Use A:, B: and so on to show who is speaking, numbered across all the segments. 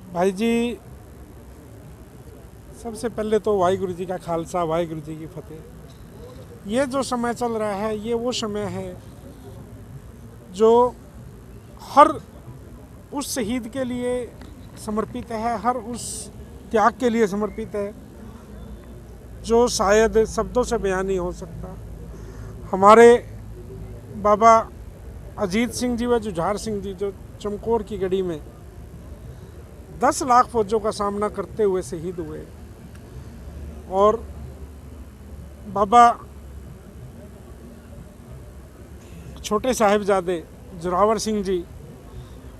A: भाई जी, सबसे पहले तो वाहिगुरु जी का खालसा, वाहिगुरु जी की फतेह। ये जो समय चल रहा है ये वो समय है जो हर उस शहीद के लिए समर्पित है, हर उस त्याग के लिए समर्पित है जो शायद शब्दों से बयान नहीं हो सकता। हमारे बाबा अजीत सिंह जी व जुझार सिंह जी जो चमकौर की गढ़ी में 10 लाख फौजों का सामना करते हुए शहीद हुए, और बाबा छोटे साहिबजादे जोरावर सिंह जी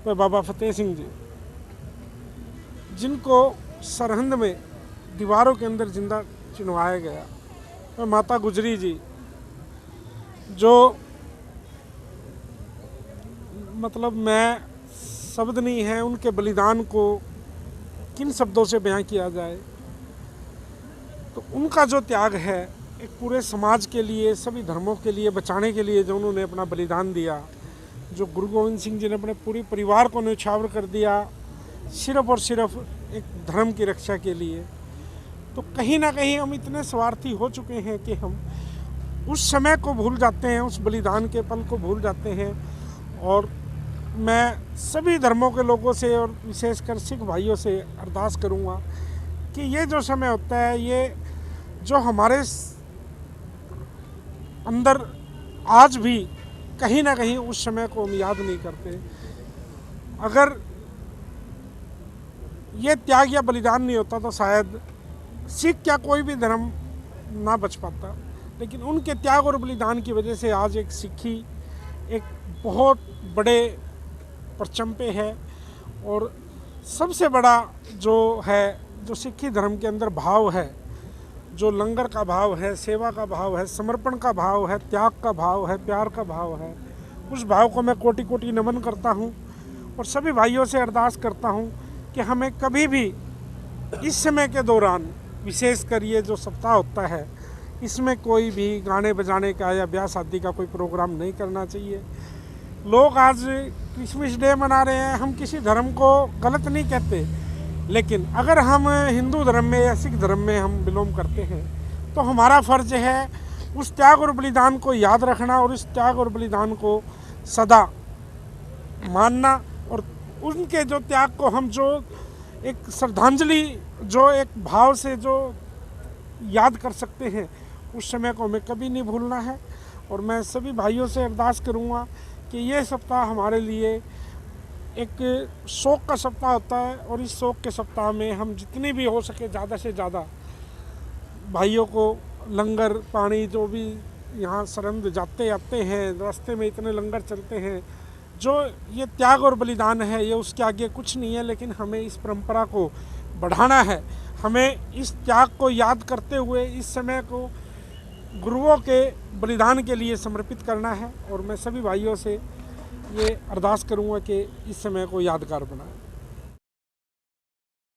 A: व बाबा फतेह सिंह जी, जिनको सरहंद में दीवारों के अंदर जिंदा चिनवाया गया, व माता गुजरी जी जो मतलब मैं शब्द नहीं है उनके बलिदान को किन शब्दों से बयां किया जाए। तो उनका जो त्याग है एक पूरे समाज के लिए, सभी धर्मों के लिए बचाने के लिए जो उन्होंने अपना बलिदान दिया, जो गुरु गोविंद सिंह जी ने अपने पूरे परिवार को न्यौछावर कर दिया सिर्फ और सिर्फ एक धर्म की रक्षा के लिए। तो कहीं ना कहीं हम इतने स्वार्थी हो चुके हैं कि हम उस समय को भूल जाते हैं, उस बलिदान के पल को भूल जाते हैं। और मैं सभी धर्मों के लोगों से और विशेषकर सिख भाइयों से अरदास करूँगा कि ये जो समय होता है, ये जो हमारे अंदर आज भी कहीं ना कहीं उस समय को हम याद नहीं करते। अगर ये त्याग या बलिदान नहीं होता तो शायद सिख क्या कोई भी धर्म ना बच पाता, लेकिन उनके त्याग और बलिदान की वजह से आज एक सिखी एक बहुत बड़े परचम पे है। और सबसे बड़ा जो है, जो सिखी धर्म के अंदर भाव है, जो लंगर का भाव है, सेवा का भाव है, समर्पण का भाव है, त्याग का भाव है, प्यार का भाव है, उस भाव को मैं कोटि कोटि नमन करता हूँ। और सभी भाइयों से अरदास करता हूँ कि हमें कभी भी इस समय के दौरान, विशेषकर ये जो सप्ताह होता है, इसमें कोई भी गाने बजाने का या ब्याह शादी का कोई प्रोग्राम नहीं करना चाहिए। लोग आज क्रिसमस डे मना रहे हैं, हम किसी धर्म को गलत नहीं कहते, लेकिन अगर हम हिंदू धर्म में या सिख धर्म में हम बिलोंग करते हैं तो हमारा फ़र्ज है उस त्याग और बलिदान को याद रखना और उस त्याग और बलिदान को सदा मानना। और उनके जो त्याग को हम जो एक श्रद्धांजलि, जो एक भाव से जो याद कर सकते हैं, उस समय को हमें कभी नहीं भूलना है। और मैं सभी भाइयों से अरदास करूँगा कि ये सप्ताह हमारे लिए एक शोक का सप्ताह होता है, और इस शोक के सप्ताह में हम जितनी भी हो सके ज़्यादा से ज़्यादा भाइयों को लंगर पानी, जो भी यहाँ सरहंद जाते आते हैं, रास्ते में इतने लंगर चलते हैं, जो ये त्याग और बलिदान है ये उसके आगे कुछ नहीं है। लेकिन हमें इस परंपरा को बढ़ाना है, हमें इस त्याग को याद करते हुए इस समय को गुरुओं के बलिदान के लिए समर्पित करना है। और मैं सभी भाइयों से ये अरदास करूँगा कि इस समय को यादगार बनाएं।